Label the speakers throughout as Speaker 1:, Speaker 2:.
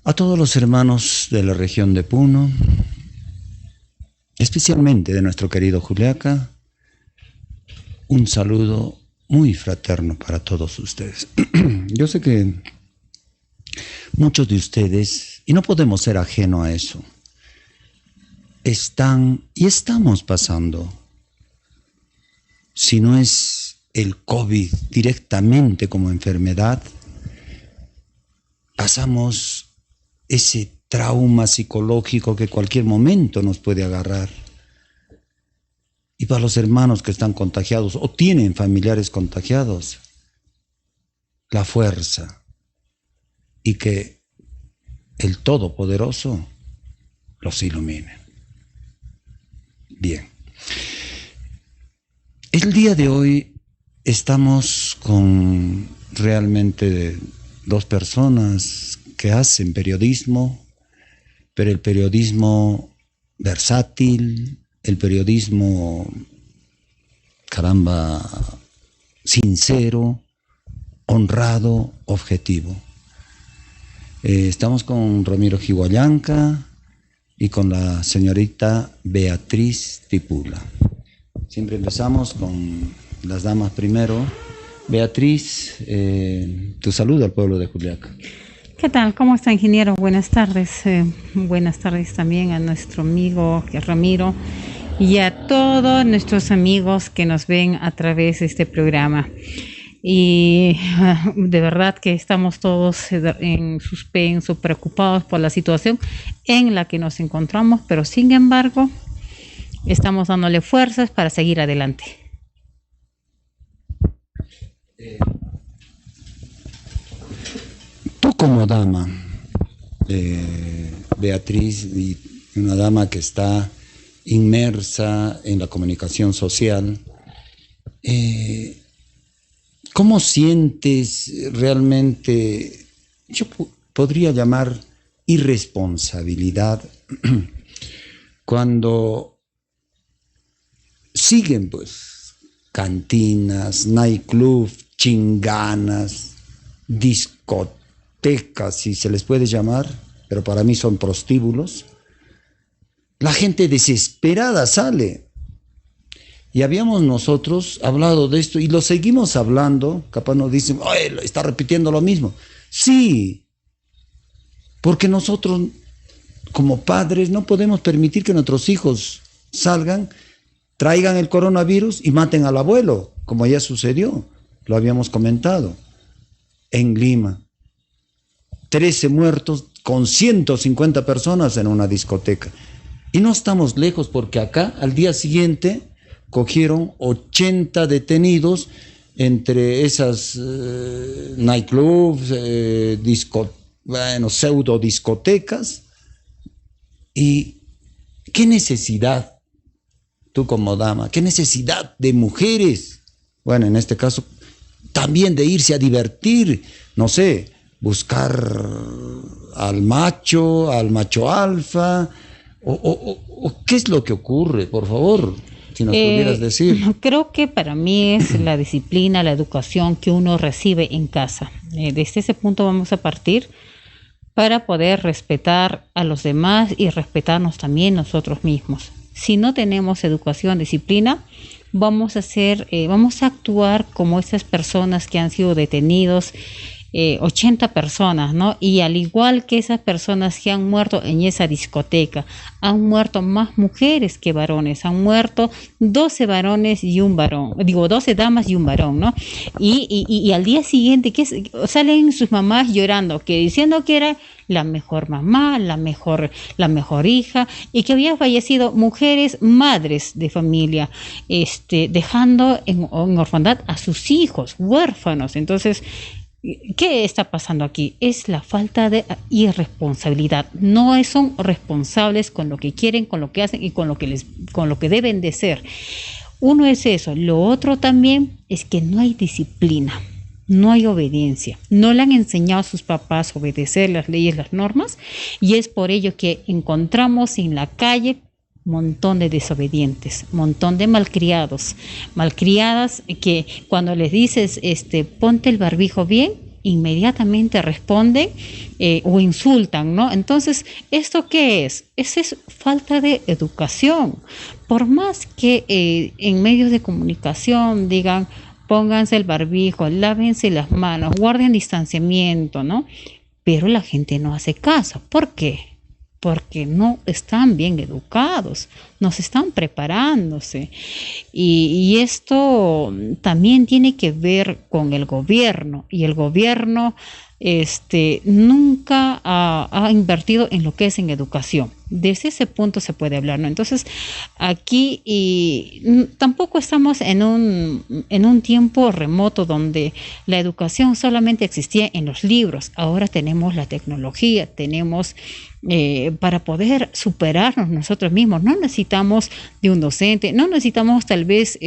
Speaker 1: A todos los hermanos de la región de Puno, especialmente de nuestro querido Juliaca, un saludo muy fraterno para todos ustedes. Yo sé que muchos de ustedes, y no podemos ser ajeno a eso, están y estamos pasando, si no es el COVID directamente como enfermedad, pasamos ese trauma psicológico que cualquier momento nos puede agarrar. Y para los hermanos que están contagiados o tienen familiares contagiados, la fuerza y que el Todopoderoso los ilumine. Bien. El día de hoy estamos con realmente dos personas que hacen periodismo, pero el periodismo versátil, el periodismo, sincero, honrado, objetivo. Estamos con Ramiro Jihuallanca y con la señorita Beatriz Tipula. Siempre empezamos con las damas primero. Beatriz, tu saludo al pueblo de Juliaca.
Speaker 2: ¿Qué tal? ¿Cómo está, ingeniero? Buenas tardes. Buenas tardes también a nuestro amigo Ramiro y a todos nuestros amigos que nos ven a través de este programa. Y de verdad que estamos todos en suspenso, preocupados por la situación en la que nos encontramos, pero sin embargo estamos dándole fuerzas para seguir adelante.
Speaker 1: Tú como dama, Beatriz, y una dama que está inmersa en la comunicación social, ¿cómo sientes realmente, yo podría llamar irresponsabilidad, cuando siguen pues cantinas, nightclub, chinganas, discotecas, si se les puede llamar, pero para mí son prostíbulos? La gente desesperada sale. Y habíamos nosotros hablado de esto y lo seguimos hablando. Capaz nos dicen, ¡ay, está repitiendo lo mismo! Sí, porque nosotros como padres no podemos permitir que nuestros hijos salgan, traigan el coronavirus y maten al abuelo, como ya sucedió, lo habíamos comentado, en Lima. 13 muertos con 150 personas en una discoteca. Y no estamos lejos porque acá al día siguiente cogieron 80 detenidos entre esas nightclubs, pseudo discotecas. ¿Y qué necesidad, tú como dama, qué necesidad de mujeres, bueno, en este caso, también de irse a divertir, no sé, buscar al macho alfa, o qué es lo que ocurre, por favor? Si nos pudieras decir.
Speaker 2: Creo que para mí es la disciplina, la educación que uno recibe en casa. Desde ese punto vamos a partir para poder respetar a los demás y respetarnos también nosotros mismos. Si no tenemos educación, disciplina, vamos a actuar como esas personas que han sido detenidos, 80 personas, ¿no? Y al igual que esas personas que han muerto en esa discoteca, han muerto más mujeres que varones, han muerto 12 varones y un varón, 12 damas y un varón, ¿no? Y al día siguiente salen sus mamás llorando, que diciendo que era la mejor mamá, la mejor hija, y que habían fallecido mujeres, madres de familia, dejando en orfandad a sus hijos, huérfanos. Entonces, ¿qué está pasando aquí? Es la falta de irresponsabilidad. No son responsables con lo que quieren, con lo que hacen y con lo que deben de ser. Uno es eso. Lo otro también es que no hay disciplina, no hay obediencia. No le han enseñado a sus papás a obedecer las leyes, las normas, y es por ello que encontramos en la calle montón de desobedientes, montón de malcriadas que cuando les dices ponte el barbijo bien, inmediatamente responden o insultan, ¿no? Entonces, ¿esto qué es? Esa es falta de educación. Por más que en medios de comunicación digan, pónganse el barbijo, lávense las manos, guarden distanciamiento, ¿no? Pero la gente no hace caso. ¿Por qué? Porque no están bien educados, no se están preparándose. Y esto también tiene que ver con el gobierno, y el gobierno nunca ha invertido en lo que es en educación. Desde ese punto se puede hablar, ¿no? Entonces, aquí tampoco estamos en un tiempo remoto donde la educación solamente existía en los libros. Ahora tenemos la tecnología, tenemos para poder superarnos nosotros mismos. No necesitamos de un docente, no necesitamos tal vez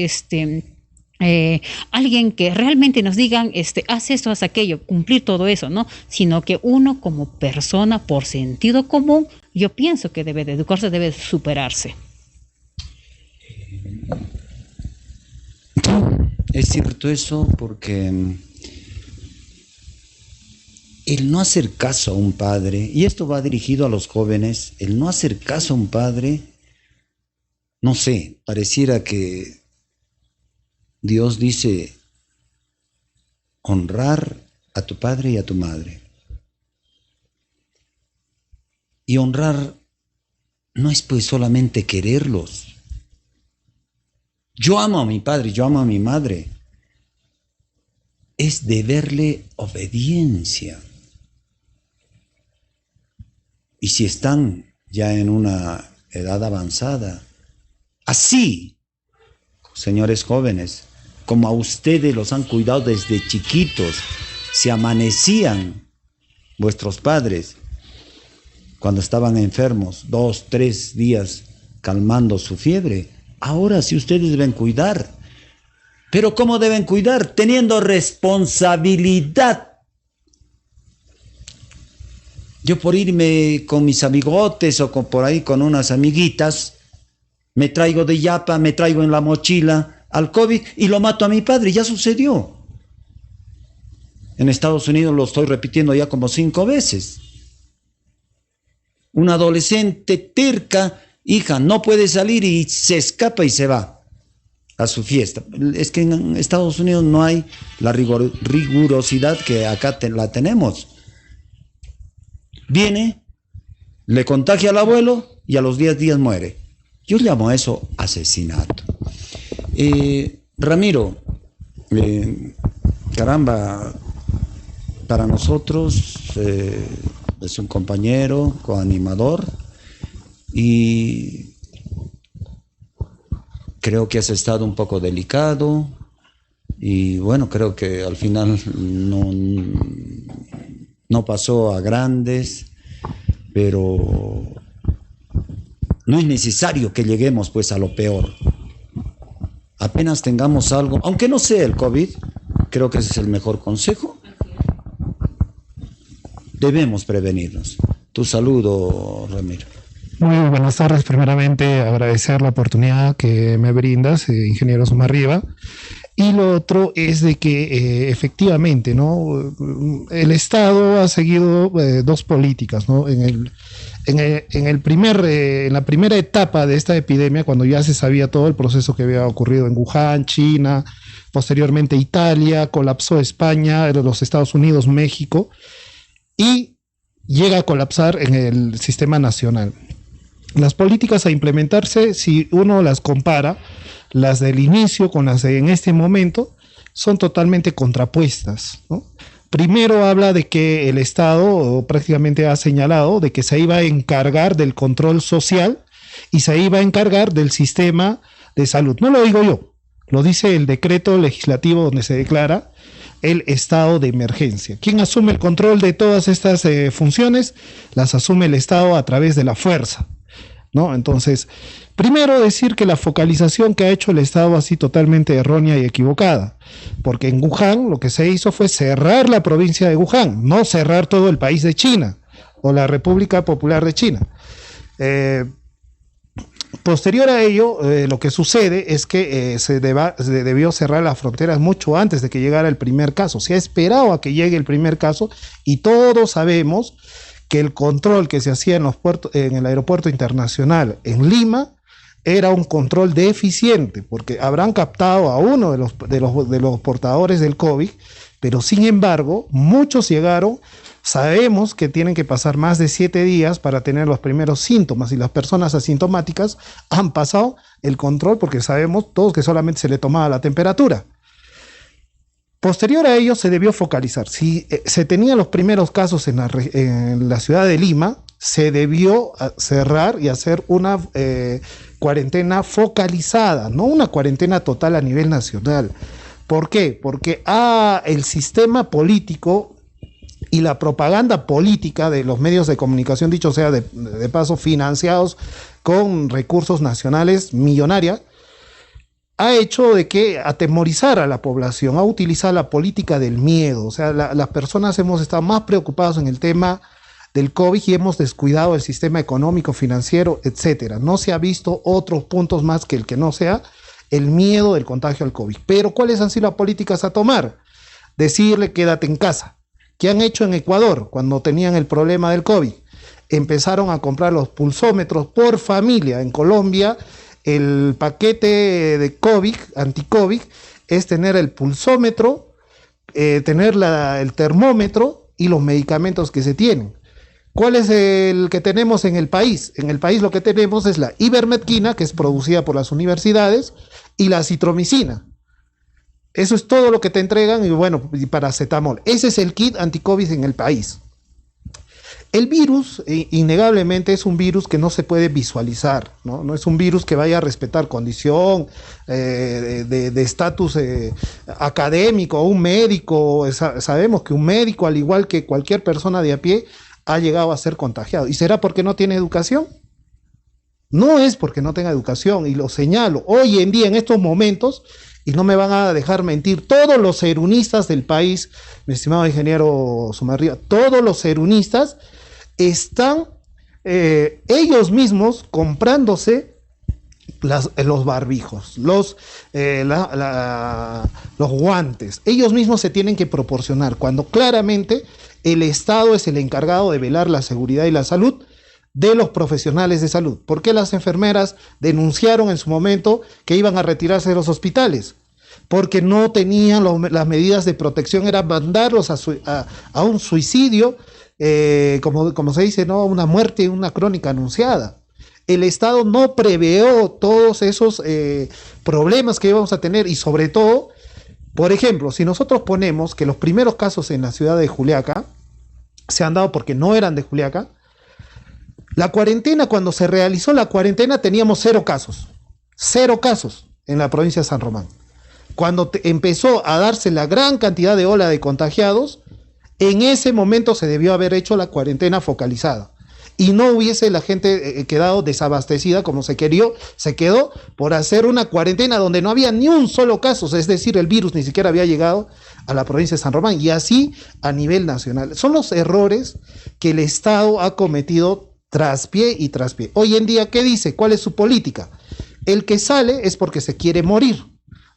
Speaker 2: alguien que realmente nos digan, haz esto, haz aquello, cumplir todo eso, ¿no? Sino que uno como persona, por sentido común, yo pienso que debe de educarse, debe de superarse.
Speaker 1: Es cierto eso, porque el no hacer caso a un padre, y esto va dirigido a los jóvenes, el no hacer caso a un padre, no sé, pareciera que Dios dice honrar a tu padre y a tu madre. Y honrar no es pues solamente quererlos. Yo amo a mi padre, yo amo a mi madre. Es deberle obediencia. Y si están ya en una edad avanzada, así, señores jóvenes, como a ustedes los han cuidado desde chiquitos, se amanecían vuestros padres cuando estaban enfermos, 2, 3 días calmando su fiebre. Ahora sí ustedes deben cuidar. ¿Pero cómo deben cuidar? Teniendo responsabilidad. Yo por irme con mis amigotes o por ahí con unas amiguitas, me traigo de yapa, me traigo en la mochila al COVID y lo mato a mi padre. Ya sucedió. En Estados Unidos lo estoy repitiendo ya como 5 veces. Una adolescente terca, hija, no puede salir y se escapa y se va a su fiesta. Es que en Estados Unidos no hay la rigurosidad que acá la tenemos. Viene, le contagia al abuelo y a los 10 días muere. Yo llamo a eso asesinato. Ramiro, caramba, para nosotros es un compañero, coanimador, y creo que has estado un poco delicado, y bueno, creo que al final no pasó a grandes, pero no es necesario que lleguemos pues a lo peor. Apenas tengamos algo, aunque no sea el COVID, creo que ese es el mejor consejo. Debemos prevenirnos. Tu saludo, Ramiro.
Speaker 3: Muy buenas tardes. Primeramente, agradecer la oportunidad que me brindas, ingeniero Sumarriba. Y lo otro es de que efectivamente, ¿no? El Estado ha seguido 2 políticas, ¿no? En la primera etapa de esta epidemia, cuando ya se sabía todo el proceso que había ocurrido en Wuhan, China, posteriormente Italia, colapsó España, los Estados Unidos, México, y llega a colapsar en el sistema nacional. Las políticas a implementarse, si uno las compara, las del inicio con las de en este momento, son totalmente contrapuestas, ¿no? Primero habla de que el Estado prácticamente ha señalado de que se iba a encargar del control social y se iba a encargar del sistema de salud. No lo digo yo, lo dice el decreto legislativo donde se declara el estado de emergencia. ¿Quién asume el control de todas estas funciones? Las asume el Estado a través de la fuerza, ¿no? Entonces, primero decir que la focalización que ha hecho el Estado ha sido totalmente errónea y equivocada, porque en Wuhan lo que se hizo fue cerrar la provincia de Wuhan, no cerrar todo el país de China o la República Popular de China. Posterior a ello, lo que sucede es que se debió cerrar las fronteras mucho antes de que llegara el primer caso. Se ha esperado a que llegue el primer caso y todos sabemos que el control que se hacía en el aeropuerto internacional en Lima era un control deficiente, porque habrán captado a uno de los portadores del COVID, pero sin embargo, muchos llegaron. Sabemos que tienen que pasar más de 7 días para tener los primeros síntomas y las personas asintomáticas han pasado el control porque sabemos todos que solamente se le tomaba la temperatura. Posterior a ello se debió focalizar. Si se tenían los primeros casos en la ciudad de Lima, se debió cerrar y hacer una cuarentena focalizada, no una cuarentena total a nivel nacional. ¿Por qué? Porque el sistema político y la propaganda política de los medios de comunicación, dicho sea de paso, financiados con recursos nacionales millonarios, ha hecho de que atemorizar a la población, ha utilizado la política del miedo. O sea, las personas hemos estado más preocupados en el tema del COVID y hemos descuidado el sistema económico, financiero, etcétera. No se ha visto otros puntos más que el que no sea el miedo del contagio al COVID. Pero ¿cuáles han sido las políticas a tomar? Decirle quédate en casa. ¿Qué han hecho en Ecuador cuando tenían el problema del COVID? Empezaron a comprar los pulsómetros por familia. En Colombia, el paquete de COVID, anti-COVID, es tener el pulsómetro, tener el termómetro y los medicamentos que se tienen. ¿Cuál es el que tenemos en el país? En el país lo que tenemos es la ivermectina, que es producida por las universidades, y la citromicina. Eso es todo lo que te entregan y bueno, y paracetamol. Ese es el kit anti-COVID en el país. El virus, innegablemente, es un virus que no se puede visualizar, ¿no? No es un virus que vaya a respetar condición de estatus académico, un médico. Sabemos que un médico, al igual que cualquier persona de a pie, ha llegado a ser contagiado. ¿Y será porque no tiene educación? No es porque no tenga educación, y lo señalo. Hoy en día, en estos momentos, y no me van a dejar mentir, todos los serunistas del país, mi estimado ingeniero Sumarriba, todos los serunistas están ellos mismos comprándose los barbijos, los guantes. Ellos mismos se tienen que proporcionar, cuando claramente el Estado es el encargado de velar la seguridad y la salud de los profesionales de salud. ¿Por qué las enfermeras denunciaron en su momento que iban a retirarse de los hospitales? Porque no tenían las medidas de protección, era mandarlos a un suicidio, como se dice, ¿no? Una muerte, una crónica anunciada. El Estado no preveó todos esos problemas que íbamos a tener, y sobre todo, por ejemplo, si nosotros ponemos que los primeros casos en la ciudad de Juliaca se han dado porque no eran de Juliaca, la cuarentena, cuando se realizó la cuarentena, teníamos 0 casos en la provincia de San Román. Cuando empezó a darse la gran cantidad de ola de contagiados, en ese momento se debió haber hecho la cuarentena focalizada y no hubiese la gente quedado desabastecida como se quedó por hacer una cuarentena donde no había ni un solo caso, es decir, el virus ni siquiera había llegado a la provincia de San Román, y así a nivel nacional. Son los errores que el Estado ha cometido traspié y traspié. Hoy en día, ¿qué dice? ¿Cuál es su política? El que sale es porque se quiere morir,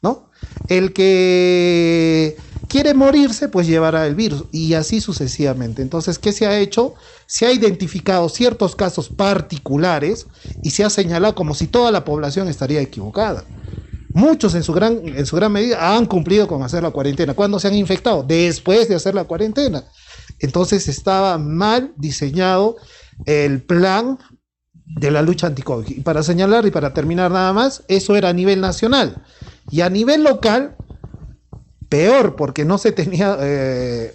Speaker 3: ¿no? El que quiere morirse, pues llevará el virus, y así sucesivamente. Entonces, ¿qué se ha hecho? Se ha identificado ciertos casos particulares y se ha señalado como si toda la población estaría equivocada. Muchos en su gran medida han cumplido con hacer la cuarentena. ¿Cuándo se han infectado? Después de hacer la cuarentena. Entonces estaba mal diseñado el plan de la lucha anti-COVID. Y para señalar y para terminar nada más, eso era a nivel nacional. Y a nivel local, peor, porque no se tenía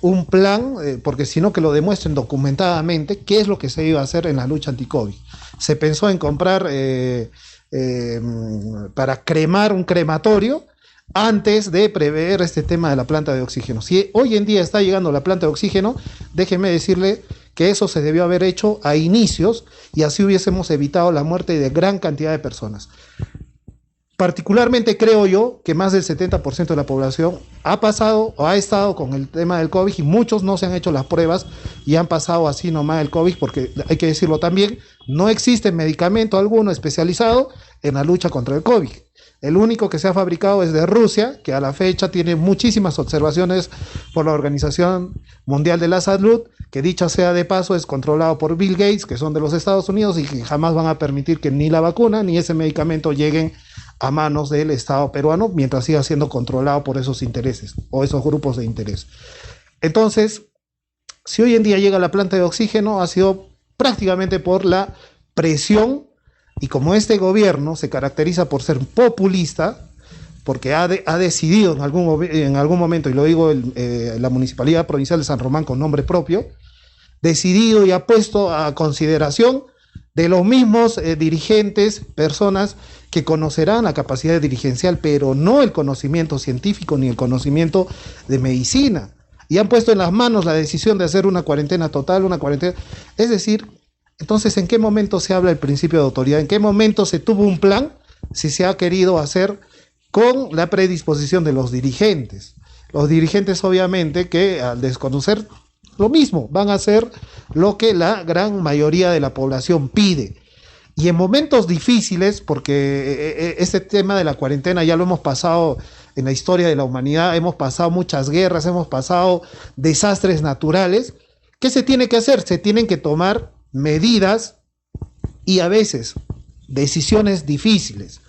Speaker 3: un plan, porque sino que lo demuestren documentadamente qué es lo que se iba a hacer en la lucha anti-COVID. Se pensó en comprar para cremar un crematorio antes de prever este tema de la planta de oxígeno. Si hoy en día está llegando la planta de oxígeno, déjeme decirle que eso se debió haber hecho a inicios, y así hubiésemos evitado la muerte de gran cantidad de personas. Particularmente creo yo que más del 70% de la población ha pasado o ha estado con el tema del COVID y muchos no se han hecho las pruebas y han pasado así nomás el COVID, porque hay que decirlo también, no existe medicamento alguno especializado en la lucha contra el COVID. El único que se ha fabricado es de Rusia, que a la fecha tiene muchísimas observaciones por la Organización Mundial de la Salud, que dicha sea de paso es controlado por Bill Gates, que son de los Estados Unidos y que jamás van a permitir que ni la vacuna ni ese medicamento lleguen a manos del Estado peruano mientras siga siendo controlado por esos intereses o esos grupos de interés. Entonces, si hoy en día llega la planta de oxígeno, ha sido prácticamente por la presión, y como este gobierno se caracteriza por ser populista, porque ha decidido en algún momento, y lo digo la Municipalidad Provincial de San Román con nombre propio, decidido y ha puesto a consideración de los mismos dirigentes, personas que conocerán la capacidad dirigencial, pero no el conocimiento científico ni el conocimiento de medicina. Y han puesto en las manos la decisión de hacer una cuarentena total, una cuarentena. Es decir, entonces, ¿en qué momento se habla del principio de autoridad? ¿En qué momento se tuvo un plan si se ha querido hacer con la predisposición de los dirigentes? Los dirigentes, obviamente, que al desconocer lo mismo, van a hacer lo que la gran mayoría de la población pide. Y en momentos difíciles, porque este tema de la cuarentena ya lo hemos pasado en la historia de la humanidad, hemos pasado muchas guerras, hemos pasado desastres naturales, ¿qué se tiene que hacer? Se tienen que tomar medidas y a veces decisiones difíciles.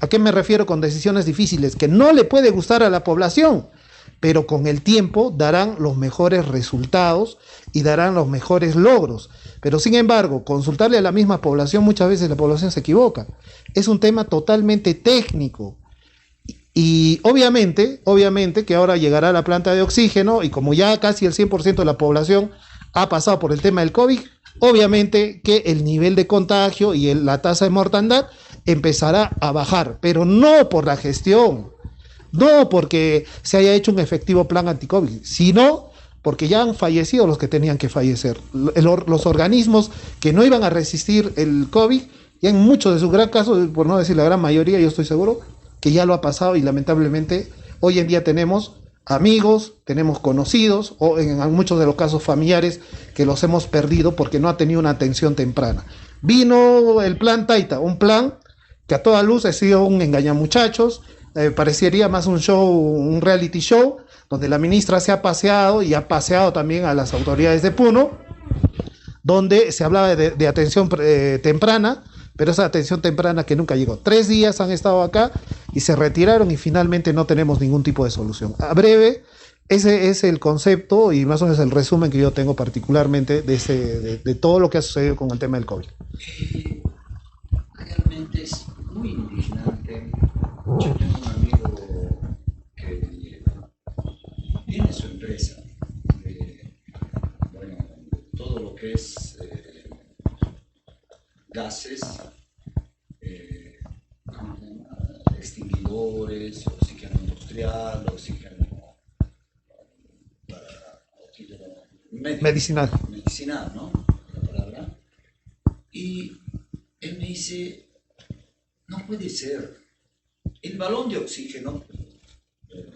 Speaker 3: ¿A qué me refiero con decisiones difíciles? Que no le puede gustar a la población, pero con el tiempo darán los mejores resultados y darán los mejores logros. Pero sin embargo, consultarle a la misma población, muchas veces la población se equivoca. Es un tema totalmente técnico. Y obviamente que ahora llegará la planta de oxígeno y como ya casi el 100% de la población ha pasado por el tema del COVID, obviamente que el nivel de contagio y la tasa de mortandad empezará a bajar, pero no por la gestión, no porque se haya hecho un efectivo plan anti-COVID, sino porque ya han fallecido los que tenían que fallecer. Los organismos que no iban a resistir el COVID, ya en muchos de sus gran casos, por no decir la gran mayoría, yo estoy seguro, que ya lo ha pasado y lamentablemente hoy en día tenemos amigos, tenemos conocidos o en muchos de los casos familiares que los hemos perdido porque no ha tenido una atención temprana. Vino el plan Taita, un plan que a toda luz ha sido un engañamuchachos, parecería más un show, un reality show, donde la ministra se ha paseado y ha paseado también a las autoridades de Puno, donde se hablaba de atención temprana, pero esa atención temprana que nunca llegó. 3 días han estado acá y se retiraron y finalmente no tenemos ningún tipo de solución. A breve, ese es el concepto y más o menos el resumen que yo tengo particularmente de todo lo que ha sucedido con el tema del COVID.
Speaker 1: Realmente es muy indignante. Yo tengo un amigo que tiene su empresa de, bueno, todo lo que es gases, extinguidores, oxígeno industrial, oxígeno para oxígeno
Speaker 3: Medicinal,
Speaker 1: ¿no? La palabra. Y él me dice, no puede ser. El balón de oxígeno de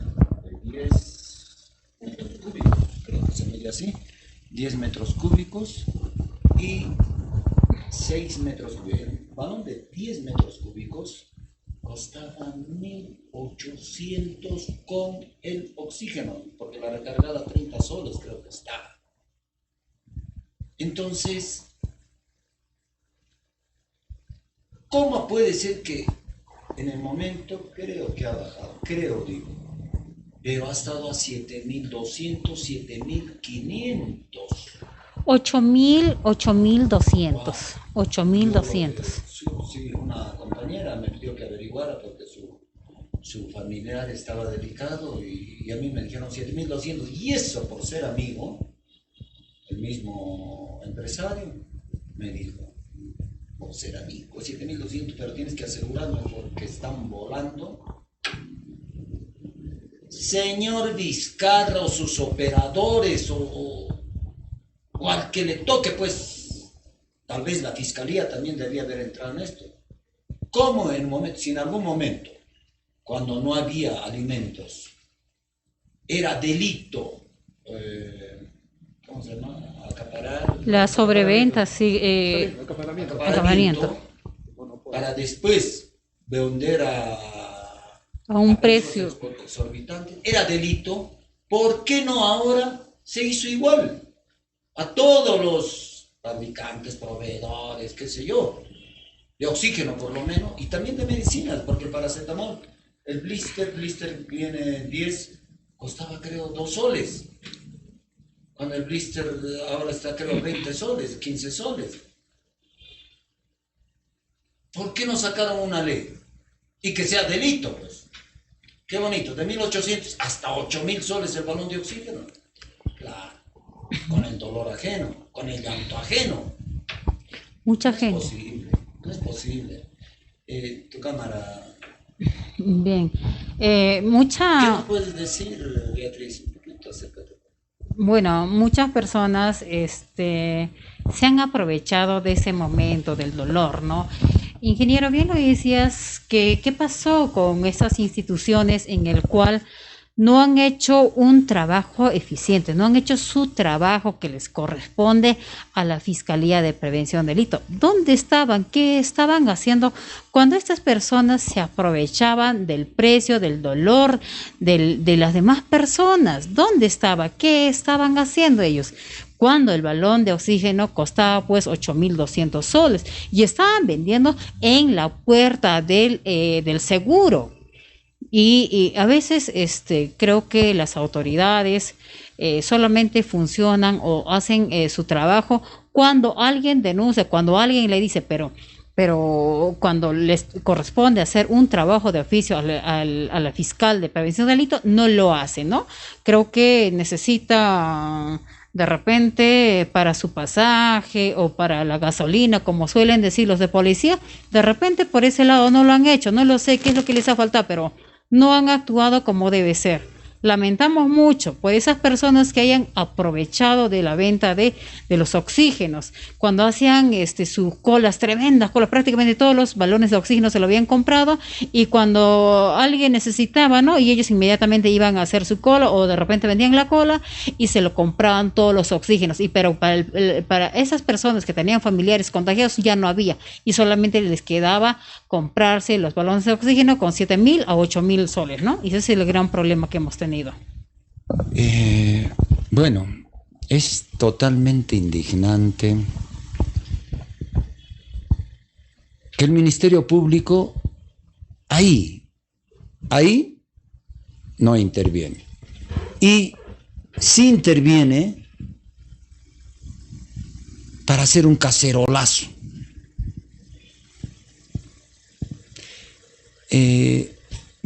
Speaker 1: 10 metros cúbicos, creo que se mide así, 10 metros cúbicos y 6 metros cúbicos. El balón de 10 metros cúbicos costaba 1.800 con el oxígeno, porque la recargada 30 soles creo que está. Entonces, ¿cómo puede ser que en el momento, creo que ha bajado, pero ha estado a 7.200, 7.500?
Speaker 2: 8.200. 8.200.
Speaker 1: Sí, una compañera me pidió que averiguara porque su familiar estaba delicado y a mí me dijeron 7.200. Y eso por ser amigo, el mismo empresario me dijo, por ser amigo, 7.200, pero tienes que asegurarme porque están volando. Señor Vizcarra o sus operadores o al que le toque, pues tal vez la fiscalía también debía haber entrado en esto. ¿Cómo si en algún momento, cuando no había alimentos, era delito, ¿cómo se llama? Acaparar.
Speaker 2: La sobreventa, sí, acaparamiento.
Speaker 1: Para después vender
Speaker 2: A un
Speaker 1: precios
Speaker 2: precio.
Speaker 1: exorbitantes. Era delito. ¿Por qué no ahora se hizo igual? A todos los fabricantes, proveedores, qué sé yo, de oxígeno por lo menos, y también de medicinas, porque el paracetamol, el blister viene 10, costaba creo 2 soles. Cuando el blister ahora está creo 20 soles, 15 soles. ¿Por qué no sacaron una ley? Y que sea delito, pues. Qué bonito, de 1.800 hasta 8.000 soles el balón de oxígeno. Claro, con el dolor ajeno, con el llanto ajeno.
Speaker 2: Mucha
Speaker 1: No
Speaker 2: gente.
Speaker 1: es posible, no es posible. Tu cámara.
Speaker 2: Bien.
Speaker 1: ¿Qué
Speaker 2: Mucha.
Speaker 1: nos puedes decir, Beatriz? Un poquito acércate.
Speaker 2: Bueno, muchas personas se han aprovechado de ese momento del dolor, ¿no? Ingeniero, bien lo decías, que ¿qué pasó con esas instituciones en el cual no han hecho un trabajo eficiente, no han hecho su trabajo que les corresponde a la Fiscalía de Prevención del Delito? ¿Dónde estaban? ¿Qué estaban haciendo cuando estas personas se aprovechaban del precio, del dolor de las demás personas? ¿Dónde estaba? ¿Qué estaban haciendo ellos? Cuando el balón de oxígeno costaba pues 8.200 soles y estaban vendiendo en la puerta del seguro. Y a veces creo que las autoridades solamente funcionan o hacen su trabajo cuando alguien denuncia, cuando alguien le dice, pero cuando les corresponde hacer un trabajo de oficio a la fiscal de prevención de delito, no lo hace, ¿no? Creo que necesita de repente para su pasaje o para la gasolina, como suelen decir los de policía, de repente por ese lado no lo han hecho, no lo sé qué es lo que les ha faltado, pero no han actuado como debe ser. Lamentamos mucho por esas personas que hayan aprovechado de la venta de los oxígenos. Cuando hacían sus colas, tremendas colas, prácticamente todos los balones de oxígeno se lo habían comprado, y cuando alguien necesitaba, ¿no? Y ellos inmediatamente iban a hacer su cola, o de repente vendían la cola y se lo compraban todos los oxígenos. Pero para esas personas que tenían familiares contagiados ya no había, y solamente les quedaba comprarse los balones de oxígeno con 7.000 a 8.000 soles, ¿no? Y ese es el gran problema que hemos tenido.
Speaker 1: Bueno, es totalmente indignante que el Ministerio Público ahí no interviene. Y sí interviene para hacer un cacerolazo.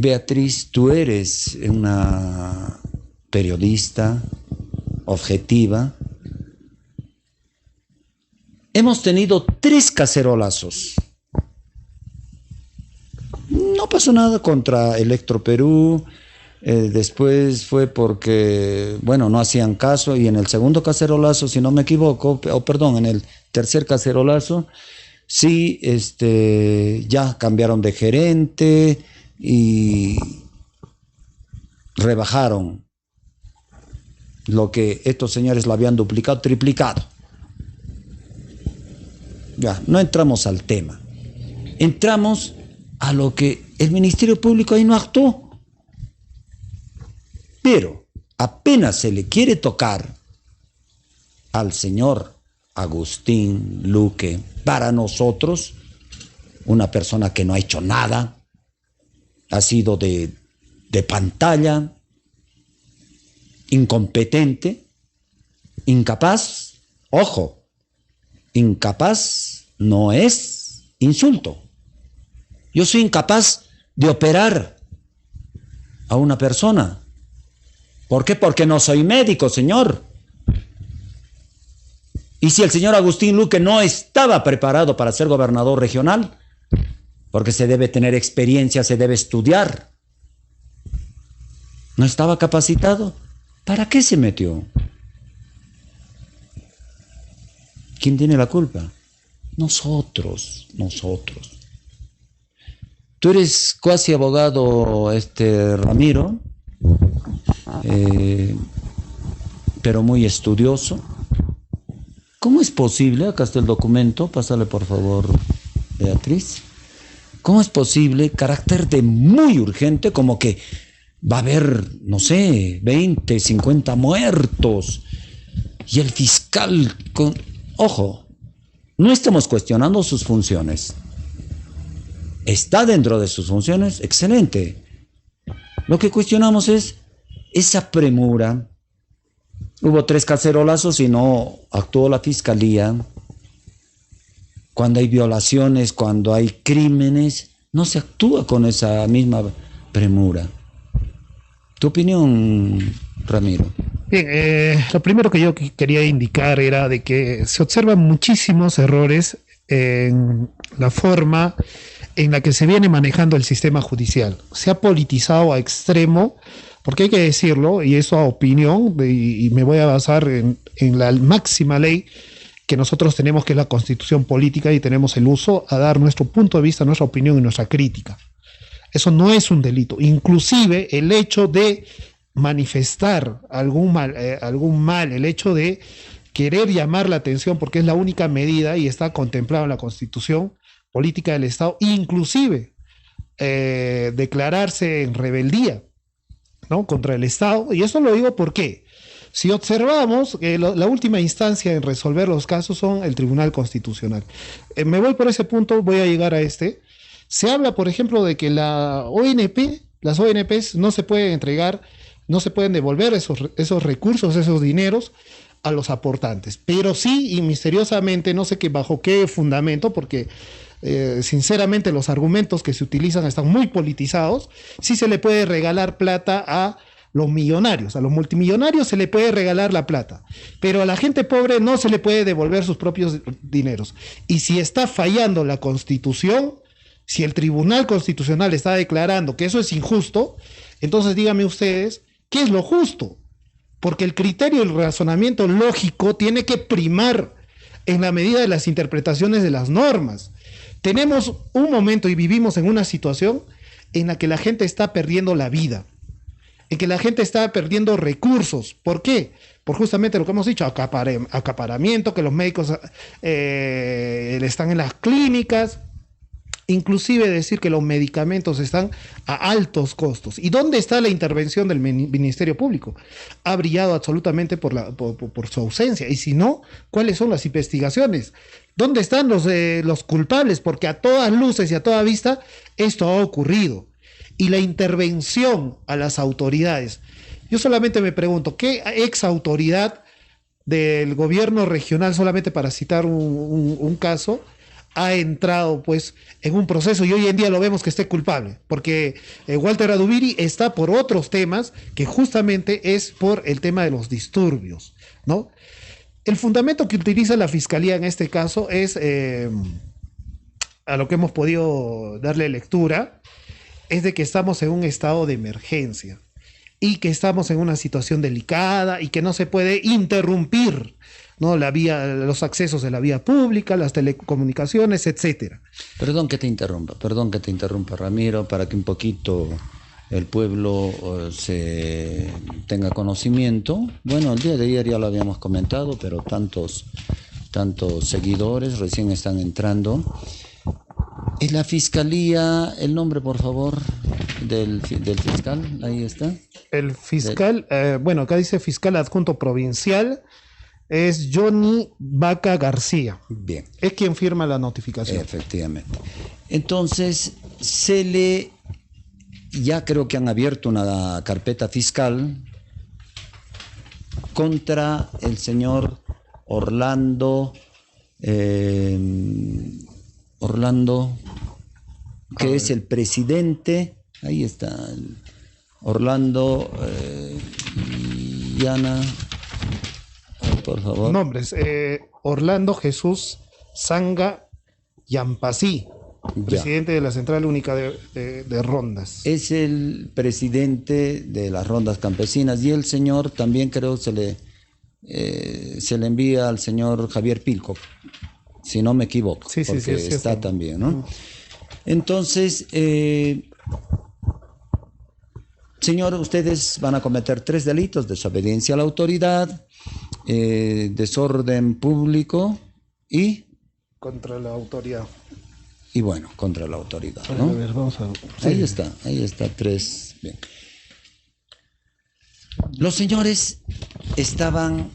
Speaker 1: Beatriz, tú eres una periodista objetiva. Hemos tenido 3 cacerolazos. No pasó nada contra Electroperú. Después fue porque, bueno, no hacían caso, y en el segundo cacerolazo, si no me equivoco, en el tercer cacerolazo, sí, ya cambiaron de gerente y rebajaron lo que estos señores lo habían duplicado, triplicado. Ya, no entramos al tema. Entramos a lo que el Ministerio Público ahí no actuó. Pero apenas se le quiere tocar al señor Agustín Luque, para nosotros, una persona que no ha hecho nada, ha sido de pantalla, incompetente, incapaz. Ojo, incapaz no es insulto. Yo soy incapaz de operar a una persona. ¿Por qué? Porque no soy médico, señor. Y si el señor Agustín Luque no estaba preparado para ser gobernador regional, porque se debe tener experiencia, se debe estudiar, no estaba capacitado, ¿para qué se metió? ¿Quién tiene la culpa? Nosotros. Tú eres cuasi abogado, Ramiro, pero muy estudioso. ¿Cómo es posible? Acá está el documento, pásale por favor, Beatriz. ¿Cómo es posible, carácter de muy urgente, como que va a haber, no sé, 20, 50 muertos? Y el fiscal, ojo, no estamos cuestionando sus funciones. Está dentro de sus funciones, excelente. Lo que cuestionamos es esa premura. Hubo 3 cacerolazos y no actuó la fiscalía. Cuando hay violaciones, cuando hay crímenes, no se actúa con esa misma premura. ¿Tu opinión, Ramiro?
Speaker 3: Bien, lo primero que yo quería indicar era de que se observan muchísimos errores en la forma en la que se viene manejando el sistema judicial. Se ha politizado a extremo, porque hay que decirlo, y eso a opinión, y me voy a basar en la máxima ley que nosotros tenemos, que es la Constitución política, y tenemos el uso a dar nuestro punto de vista, nuestra opinión y nuestra crítica. Eso no es un delito. Inclusive el hecho de manifestar algún mal, el hecho de querer llamar la atención, porque es la única medida y está contemplado en la Constitución política del Estado, inclusive declararse en rebeldía, ¿no?, contra el Estado. Y eso lo digo porque si observamos que la última instancia en resolver los casos son el Tribunal Constitucional. Me voy por ese punto, voy a llegar a este. Se habla, por ejemplo, de que las ONPs no se pueden entregar, no se pueden devolver esos recursos, esos dineros a los aportantes. Pero sí, y misteriosamente, no sé bajo qué fundamento, porque sinceramente los argumentos que se utilizan están muy politizados, sí se le puede regalar plata a los millonarios, a los multimillonarios se le puede regalar la plata, pero a la gente pobre no se le puede devolver sus propios dineros. Y si está fallando la Constitución, si el Tribunal Constitucional está declarando que eso es injusto, entonces díganme ustedes, ¿qué es lo justo? Porque el criterio y el razonamiento lógico tiene que primar en la medida de las interpretaciones de las normas. Tenemos un momento y vivimos en una situación en la que la gente está perdiendo la vida, en que la gente está perdiendo recursos. ¿Por qué? Por justamente lo que hemos dicho, acaparamiento, que los médicos están en las clínicas, inclusive decir que los medicamentos están a altos costos. ¿Y dónde está la intervención del Ministerio Público? Ha brillado absolutamente por su ausencia. Y si no, ¿cuáles son las investigaciones? ¿Dónde están los culpables? Porque a todas luces y a toda vista esto ha ocurrido. Y la intervención a las autoridades. Yo solamente me pregunto, ¿qué ex autoridad del gobierno regional, solamente para citar un caso, ha entrado pues en un proceso y hoy en día lo vemos que esté culpable? Porque Walter Adubiri está por otros temas, que justamente es por el tema de los disturbios, ¿no? El fundamento que utiliza la Fiscalía en este caso es, a lo que hemos podido darle lectura, es de que estamos en un estado de emergencia y que estamos en una situación delicada y que no se puede interrumpir, ¿no?, los accesos de la vía pública, las telecomunicaciones, etcétera.
Speaker 1: Perdón que te interrumpa, Ramiro, para que un poquito el pueblo se tenga conocimiento. Bueno, el día de ayer ya lo habíamos comentado, pero tantos seguidores recién están entrando. En la Fiscalía, el nombre, por favor, del fiscal, ahí está.
Speaker 3: El fiscal, bueno, acá dice fiscal adjunto provincial, es Johnny Vaca García.
Speaker 1: Bien.
Speaker 3: Es quien firma la notificación.
Speaker 1: Efectivamente. Entonces, ya creo que han abierto una carpeta fiscal contra el señor Orlando, que es el presidente, ahí está, Orlando Yana, por favor.
Speaker 3: Nombres, Orlando Jesús Sanga Yampasí, presidente de la Central Única de Rondas.
Speaker 1: Es el presidente de las rondas campesinas y el señor también creo se le envía al señor Javier Pilco, si no me equivoco,
Speaker 3: sí,
Speaker 1: porque
Speaker 3: sí,
Speaker 1: está también, ¿no? Entonces, señor, ustedes van a cometer 3 delitos: desobediencia a la autoridad, desorden público y
Speaker 3: Contra la autoridad.
Speaker 1: bueno, contra la autoridad,
Speaker 3: A
Speaker 1: ¿no?
Speaker 3: ver, vamos a...
Speaker 1: Ahí está, 3. Bien. Los señores estaban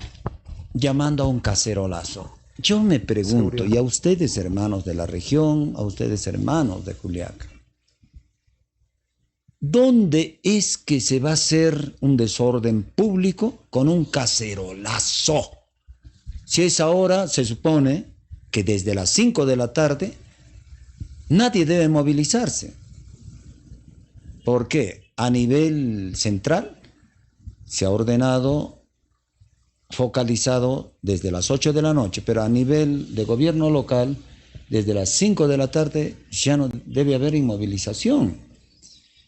Speaker 1: llamando a un cacerolazo. Yo me pregunto,
Speaker 3: Seguridad.
Speaker 1: y a ustedes, hermanos de la región, a ustedes, hermanos de Juliaca, ¿dónde es que se va a hacer un desorden público con un cacerolazo? Si es ahora, se supone que desde las 5 de la tarde nadie debe movilizarse. ¿Por qué? A nivel central se ha ordenado, focalizado desde las 8 de la noche, pero a nivel de gobierno local, desde las 5 de la tarde ya no debe haber inmovilización.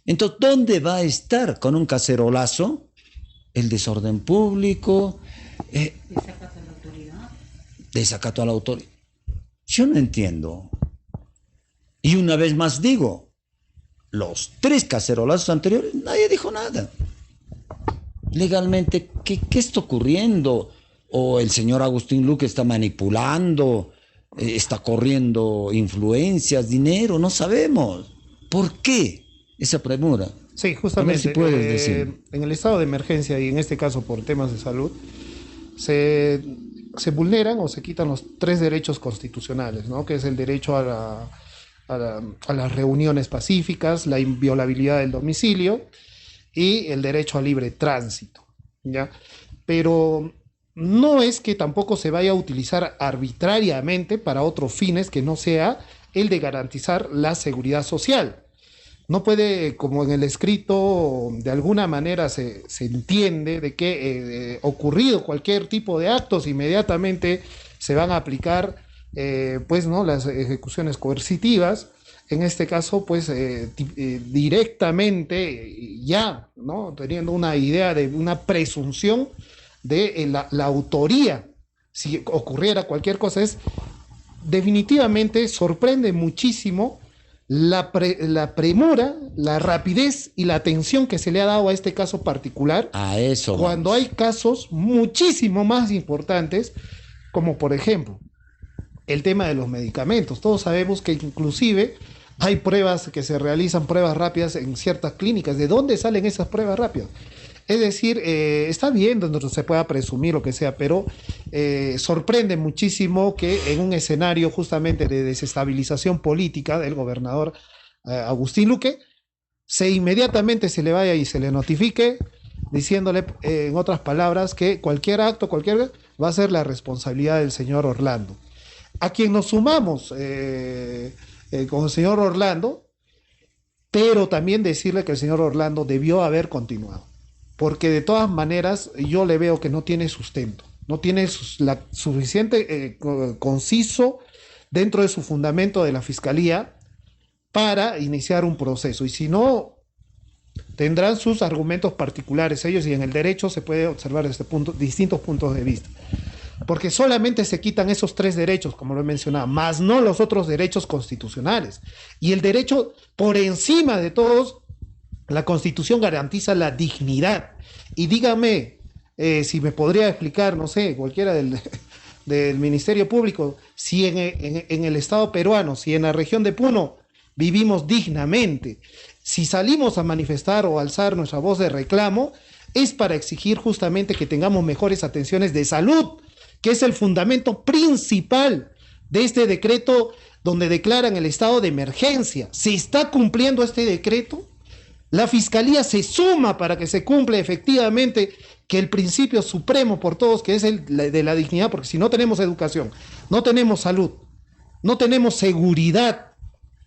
Speaker 1: Entonces, ¿dónde va a estar con un cacerolazo el desorden público?
Speaker 2: Desacato a la autoridad.
Speaker 1: Desacato a la autoridad. Yo no entiendo. Y una vez más digo, los 3 cacerolazos anteriores, nadie dijo nada. Legalmente, ¿qué está ocurriendo? ¿O el señor Agustín Luque está manipulando, está corriendo influencias, dinero? No sabemos. ¿Por qué esa premura?
Speaker 3: Sí, justamente.
Speaker 1: A ver si puedes decir.
Speaker 3: En el estado de emergencia, y en este caso por temas de salud, se vulneran o se quitan los 3 derechos constitucionales, ¿no? Que es el derecho a las reuniones pacíficas, la inviolabilidad del domicilio y el derecho a libre tránsito, ¿ya? Pero no es que tampoco se vaya a utilizar arbitrariamente para otros fines que no sea el de garantizar la seguridad social. No puede, como en el escrito, de alguna manera se entiende de que ocurrido cualquier tipo de actos, inmediatamente se van a aplicar pues, ¿no? las ejecuciones coercitivas. En este caso, pues directamente ya, ¿no? Teniendo una idea de una presunción de la autoría, si ocurriera cualquier cosa, definitivamente sorprende muchísimo la premura, la rapidez y la atención que se le ha dado a este caso particular.
Speaker 1: A eso.
Speaker 3: Cuando hay casos muchísimo más importantes, como por ejemplo el tema de los medicamentos. Todos sabemos que inclusive hay pruebas que se realizan, pruebas rápidas en ciertas clínicas. ¿De dónde salen esas pruebas rápidas? Es decir, está bien donde se pueda presumir lo que sea, pero sorprende muchísimo que en un escenario justamente de desestabilización política del gobernador Agustín Luque, inmediatamente se le vaya y se le notifique, diciéndole en otras palabras que cualquier acto, va a ser la responsabilidad del señor Orlando. A quien nos sumamos con el señor Orlando, pero también decirle que el señor Orlando debió haber continuado. Porque de todas maneras yo le veo que no tiene sustento, no tiene la suficiente conciso dentro de su fundamento de la fiscalía para iniciar un proceso. Y si no, tendrán sus argumentos particulares ellos, y en el derecho se puede observar desde distintos puntos de vista. Porque solamente se quitan esos 3 derechos, como lo he mencionado, más no los otros derechos constitucionales. Y el derecho, por encima de todos, la Constitución garantiza la dignidad. Y dígame, si me podría explicar, no sé, cualquiera del Ministerio Público, si en el Estado peruano, si en la región de Puno vivimos dignamente, si salimos a manifestar o alzar nuestra voz de reclamo, es para exigir justamente que tengamos mejores atenciones de salud, que es el fundamento principal de este decreto donde declaran el estado de emergencia. ¿Se está cumpliendo este decreto? La Fiscalía se suma para que se cumpla efectivamente que el principio supremo por todos, que es el de la dignidad, porque si no tenemos educación, no tenemos salud, no tenemos seguridad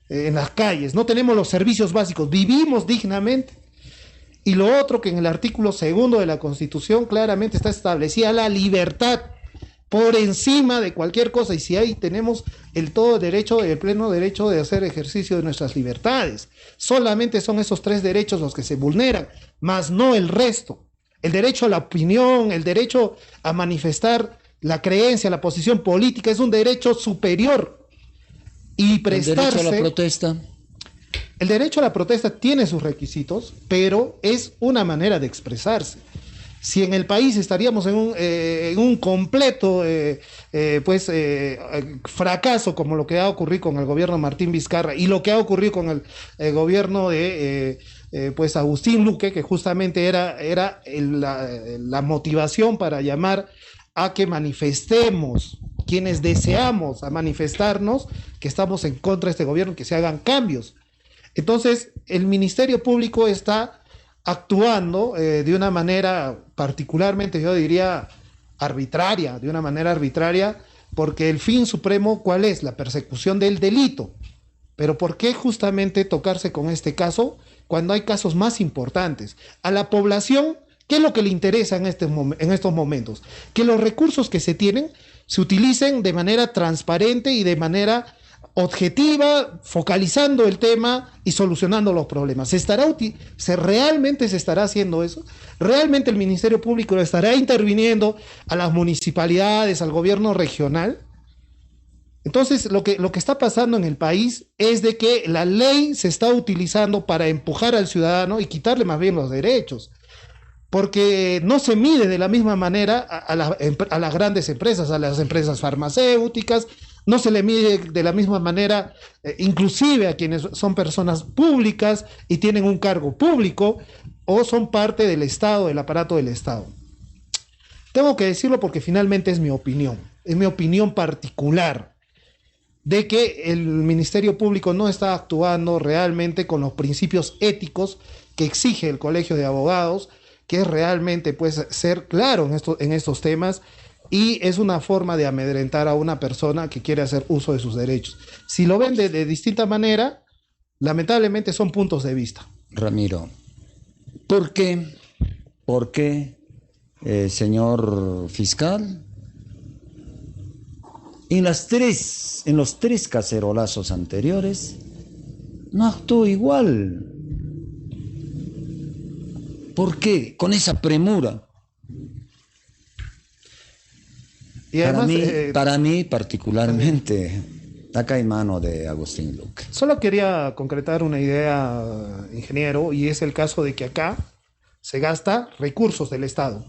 Speaker 3: en las calles, no tenemos los servicios básicos, vivimos dignamente. Y lo otro, que en el artículo 2 de la Constitución claramente está establecida la libertad por encima de cualquier cosa, y si ahí tenemos el pleno derecho de hacer ejercicio de nuestras libertades. Solamente son esos 3 derechos los que se vulneran, más no el resto. El derecho a la opinión, el derecho a manifestar la creencia, la posición política, es un derecho superior. Y prestarse...
Speaker 1: ¿El derecho a la protesta?
Speaker 3: El derecho a la protesta tiene sus requisitos, pero es una manera de expresarse. Si en el país estaríamos en un completo fracaso, como lo que ha ocurrido con el gobierno de Martín Vizcarra y lo que ha ocurrido con el gobierno de Agustín Luque, que justamente era la motivación para llamar a que manifestemos, quienes deseamos a manifestarnos, que estamos en contra de este gobierno, que se hagan cambios. Entonces, el Ministerio Público está actuando de una manera particularmente, yo diría, arbitraria, de una manera arbitraria, porque el fin supremo, ¿cuál es? La persecución del delito. Pero ¿por qué justamente tocarse con este caso cuando hay casos más importantes? A la población, ¿qué es lo que le interesa en estos momentos? Que los recursos que se tienen se utilicen de manera transparente y de manera objetiva, focalizando el tema y solucionando los problemas. ¿Realmente se estará haciendo eso? ¿Realmente el Ministerio Público estará interviniendo a las municipalidades, al gobierno regional? Entonces, lo que está pasando en el país es de que la ley se está utilizando para empujar al ciudadano y quitarle más bien los derechos, porque no se mide de la misma manera a las grandes empresas, a las empresas farmacéuticas, no se le mide de la misma manera, inclusive a quienes son personas públicas y tienen un cargo público o son parte del Estado, del aparato del Estado. Tengo que decirlo porque finalmente es mi opinión particular, de que el Ministerio Público no está actuando realmente con los principios éticos que exige el Colegio de Abogados, que es realmente pues ser claro en estos temas, y es una forma de amedrentar a una persona que quiere hacer uso de sus derechos. Si lo ven de distinta manera, lamentablemente son puntos de vista.
Speaker 1: Ramiro, ¿por qué, señor fiscal, en los tres cacerolazos anteriores no actuó igual? ¿Por qué? Con esa premura. Y además, para mí particularmente, acá hay mano de Agustín Luque.
Speaker 3: Solo quería concretar una idea, ingeniero, y es el caso de que acá se gasta recursos del Estado,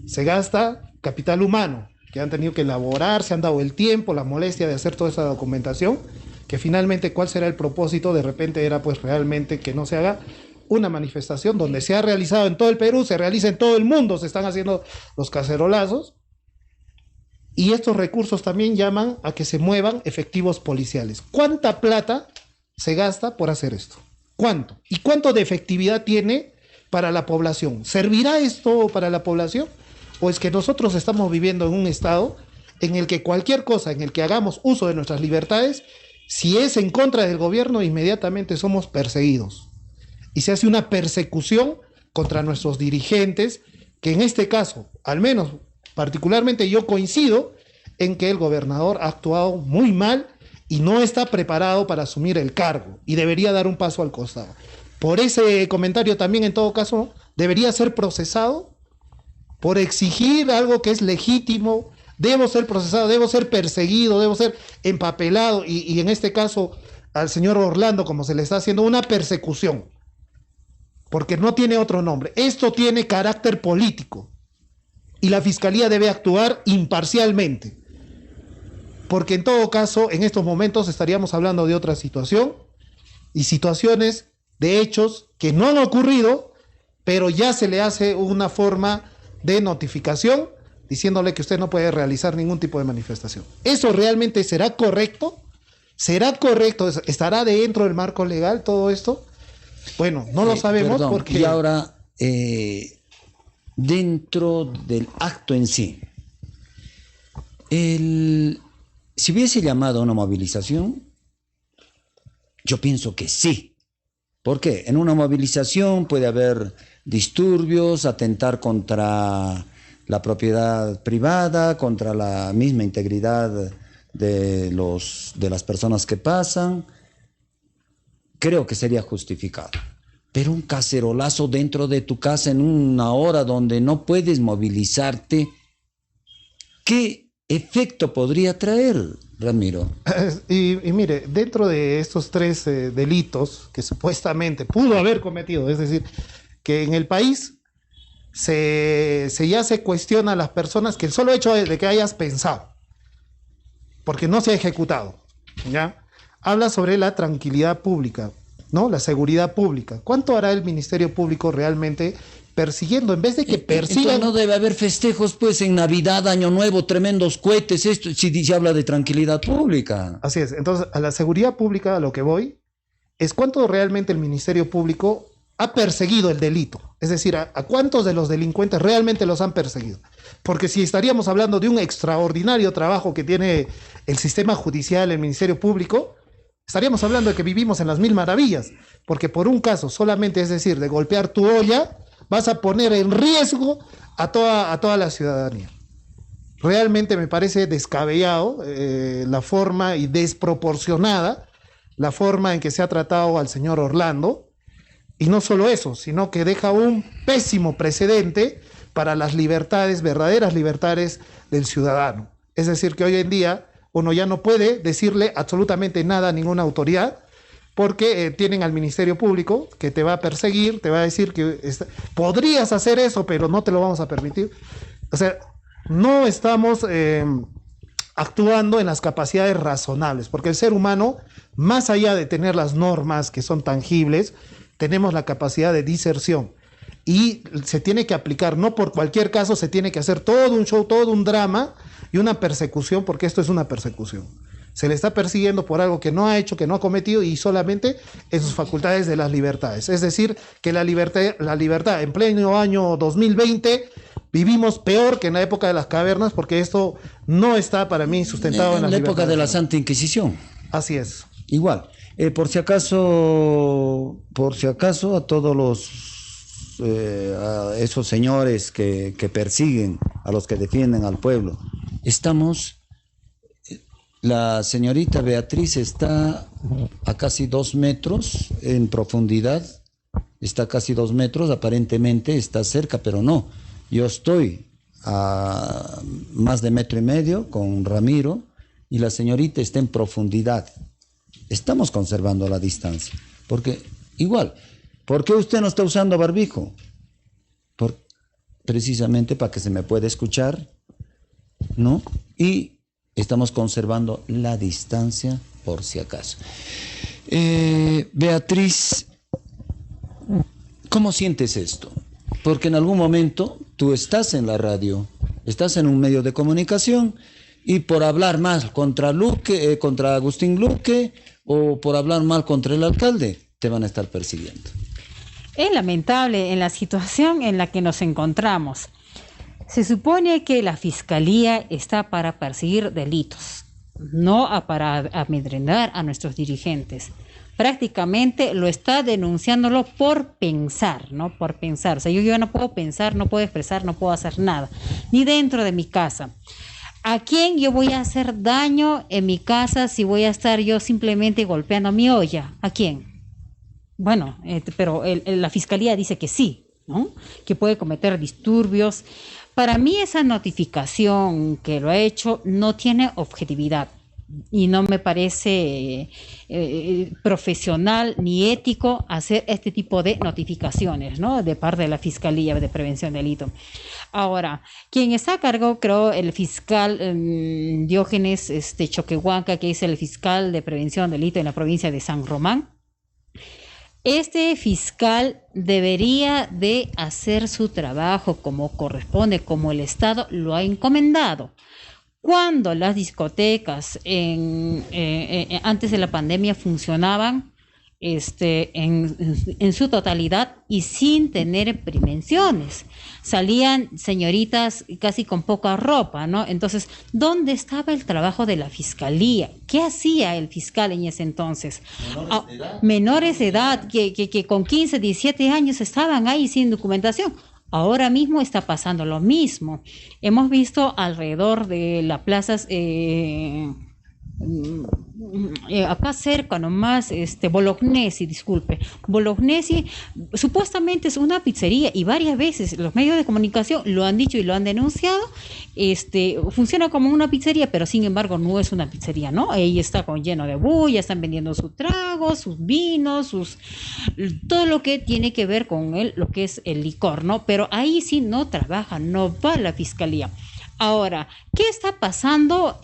Speaker 3: se gasta capital humano, que han tenido que elaborar, se han dado el tiempo, la molestia de hacer toda esa documentación, que finalmente, ¿cuál será el propósito? De repente era pues realmente que no se haga una manifestación donde se ha realizado en todo el Perú, se realiza en todo el mundo, se están haciendo los cacerolazos, y estos recursos también llaman a que se muevan efectivos policiales. ¿Cuánta plata se gasta por hacer esto? ¿Cuánto? ¿Y cuánto de efectividad tiene para la población? ¿Servirá esto para la población? ¿O es que nosotros estamos viviendo en un estado en el que cualquier cosa, en el que hagamos uso de nuestras libertades, si es en contra del gobierno, inmediatamente somos perseguidos? Y se hace una persecución contra nuestros dirigentes, que en este caso, al menos particularmente yo coincido en que el gobernador ha actuado muy mal y no está preparado para asumir el cargo y debería dar un paso al costado. Por ese comentario también, en todo caso, debería ser procesado por exigir algo que es legítimo. Debo ser procesado, debo ser perseguido, debo ser empapelado y en este caso al señor Orlando, como se le está haciendo, una persecución, porque no tiene otro nombre. Esto tiene carácter político. Y la Fiscalía debe actuar imparcialmente, porque en todo caso, en estos momentos estaríamos hablando de otra situación y situaciones de hechos que no han ocurrido, pero ya se le hace una forma de notificación diciéndole que usted no puede realizar ningún tipo de manifestación. ¿Eso realmente será correcto? ¿Será correcto? ¿Estará dentro del marco legal todo esto? Bueno, no lo sabemos. Perdón, porque...
Speaker 1: Y ahora... dentro del acto en sí, si hubiese llamado a una movilización, yo pienso que sí. ¿Por qué? En una movilización puede haber disturbios, atentar contra la propiedad privada, contra la misma integridad de las personas que pasan. Creo que sería justificado. Pero un cacerolazo dentro de tu casa en una hora donde no puedes movilizarte, ¿qué efecto podría traer? Ramiro.
Speaker 3: Y mire, dentro de estos tres delitos que supuestamente pudo haber cometido, es decir, que en el país ya se cuestiona a las personas que el solo hecho de que hayas pensado, porque no se ha ejecutado, ¿ya? Habla sobre la tranquilidad pública, ¿no? La seguridad pública. ¿Cuánto hará el Ministerio Público realmente persiguiendo? En vez de que persigan...
Speaker 1: Entonces no debe haber festejos, pues, en Navidad, Año Nuevo, tremendos cohetes, esto, si se habla de tranquilidad pública.
Speaker 3: Así es. Entonces, a la seguridad pública, a lo que voy, es cuánto realmente el Ministerio Público ha perseguido el delito. Es decir, a cuántos de los delincuentes realmente los han perseguido. Porque si estaríamos hablando de un extraordinario trabajo que tiene el sistema judicial, el Ministerio Público, estaríamos hablando de que vivimos en las mil maravillas. Porque por un caso solamente, es decir, de golpear tu olla, vas a poner en riesgo a toda la ciudadanía. Realmente me parece descabellado la forma y desproporcionada la forma en que se ha tratado al señor Orlando. Y no solo eso, sino que deja un pésimo precedente para las libertades, verdaderas libertades del ciudadano. Es decir, que hoy en día uno ya no puede decirle absolutamente nada a ninguna autoridad, porque tienen al Ministerio Público que te va a perseguir, te va a decir que podrías hacer eso, pero no te lo vamos a permitir. O sea, no estamos actuando en las capacidades razonables, porque el ser humano, más allá de tener las normas que son tangibles, tenemos la capacidad de diserción y se tiene que aplicar, no por cualquier caso se tiene que hacer todo un show, todo un drama y una persecución, porque esto es una persecución. Se le está persiguiendo por algo que no ha hecho, que no ha cometido y solamente en sus facultades de las libertades. Es decir, que la libertad en pleno año 2020 vivimos peor que en la época de las cavernas, porque esto no está para mí sustentado en
Speaker 1: la época de la Santa Inquisición.
Speaker 3: Así es.
Speaker 1: Igual. Por si acaso, a todos a esos señores que persiguen, a los que defienden al pueblo, la señorita Beatriz está a casi 2 metros en profundidad, está casi 2 metros, aparentemente está cerca, pero no. Yo estoy a más de 1,5 metros con Ramiro y la señorita está en profundidad. Estamos conservando la distancia, porque igual, ¿por qué usted no está usando barbijo? Precisamente para que se me pueda escuchar, ¿no? Y estamos conservando la distancia por si acaso. Beatriz, ¿cómo sientes esto? Porque en algún momento tú estás en la radio, estás en un medio de comunicación y por hablar mal contra Luque, contra Agustín Luque, o por hablar mal contra el alcalde, te van a estar persiguiendo.
Speaker 2: Es lamentable en la situación en la que nos encontramos. Se supone que la fiscalía está para perseguir delitos, no para amedrentar a nuestros dirigentes. Prácticamente lo está denunciándolo por pensar, ¿no? Por pensar. O sea, yo no puedo pensar, no puedo expresar, no puedo hacer nada, ni dentro de mi casa. ¿A quién yo voy a hacer daño en mi casa si voy a estar yo simplemente golpeando mi olla? ¿A quién? Bueno, pero la fiscalía dice que sí, ¿no? Que puede cometer disturbios. Para mí esa notificación que lo ha hecho no tiene objetividad y no me parece profesional ni ético hacer este tipo de notificaciones, ¿no? De parte de la Fiscalía de Prevención de Delito. Ahora, quien está a cargo, creo, el fiscal Diógenes Choquehuanca, que es el fiscal de Prevención de Delito en la provincia de San Román. Este fiscal debería de hacer su trabajo como corresponde, como el Estado lo ha encomendado. Cuando las discotecas antes de la pandemia funcionaban en su totalidad y sin tener prevenciones, salían señoritas casi con poca ropa, ¿no? Entonces, ¿dónde estaba el trabajo de la fiscalía? ¿Qué hacía el fiscal en ese entonces? Menores de edad que con 15, 17 años estaban ahí sin documentación. Ahora mismo está pasando lo mismo. Hemos visto alrededor de las plazas acá cerca nomás, Bolognesi, disculpe. Bolognesi supuestamente es una pizzería y varias veces los medios de comunicación lo han dicho y lo han denunciado. Funciona como una pizzería, pero sin embargo no es una pizzería, ¿no? Ahí está lleno de bulla, están vendiendo sus tragos, sus vinos, todo lo que tiene que ver con lo que es el licor, ¿no? Pero ahí sí no trabaja, no va la fiscalía. Ahora, ¿qué está pasando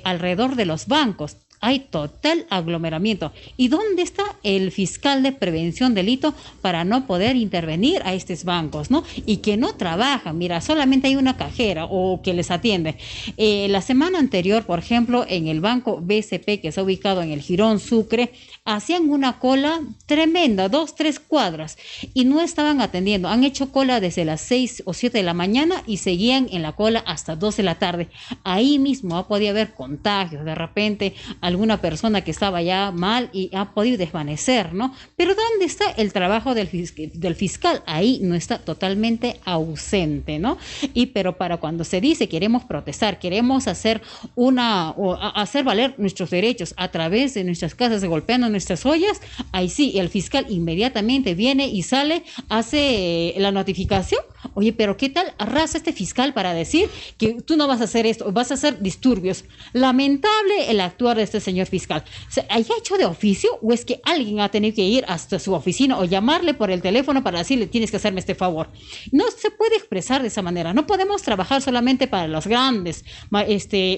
Speaker 2: alrededor de los bancos? Hay total aglomeramiento. ¿Y dónde está el fiscal de prevención delito para no poder intervenir a estos bancos, ¿no? Y que no trabajan. Mira, solamente hay una cajera o que les atiende. La semana anterior, por ejemplo, en el banco BCP, que está ubicado en el Jirón Sucre, hacían una cola tremenda, 2, 3 cuadras, y no estaban atendiendo. Han hecho cola desde las 6 o 7 de la mañana y seguían en la cola hasta 2 de la tarde. Ahí mismo podía haber contagios, de repente alguna persona que estaba ya mal y ha podido desvanecer, ¿no? Pero ¿dónde está el trabajo del fiscal? Ahí no está, totalmente ausente, ¿no? Pero para cuando se dice queremos protestar, queremos hacer hacer valer nuestros derechos a través de nuestras casas, golpeando nuestras ollas, ahí sí, el fiscal inmediatamente viene y sale, hace la notificación. Oye, pero ¿qué tal arrasa este fiscal para decir que tú no vas a hacer esto, vas a hacer disturbios? Lamentable el actuar de este señor fiscal. ¿Haya hecho de oficio o es que alguien ha tenido que ir hasta su oficina o llamarle por el teléfono para decirle tienes que hacerme este favor? No se puede expresar de esa manera. No podemos trabajar solamente para los grandes,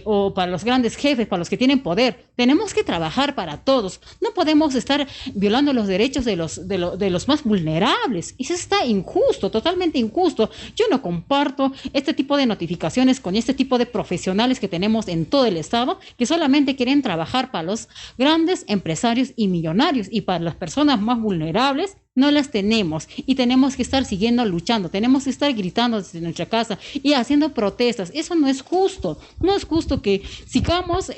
Speaker 2: o para los grandes jefes, para los que tienen poder. Tenemos que trabajar para todos. No podemos estar violando los derechos de los más vulnerables. Eso está injusto, totalmente injusto. Yo no comparto este tipo de notificaciones con este tipo de profesionales que tenemos en todo el estado, que solamente quieren trabajar para los grandes empresarios y millonarios, y para las personas más vulnerables no las tenemos, y tenemos que estar siguiendo luchando, tenemos que estar gritando desde nuestra casa y haciendo protestas. Eso no es justo, no es justo que sigamos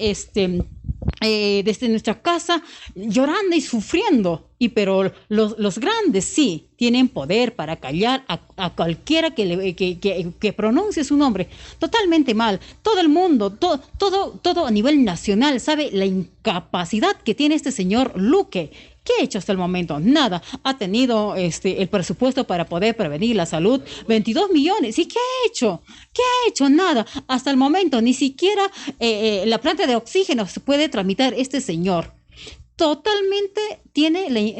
Speaker 2: desde nuestra casa llorando y sufriendo, pero los grandes sí tienen poder para callar a cualquiera que pronuncie su nombre totalmente mal. Todo el mundo, todo a nivel nacional sabe la incapacidad que tiene este señor Luque. ¿Qué ha hecho hasta el momento? Nada. Ha tenido el presupuesto para poder prevenir la salud, 22 millones. ¿Y qué ha hecho? ¿Qué ha hecho? Nada. Hasta el momento ni siquiera la planta de oxígeno se puede tramitar este señor. Totalmente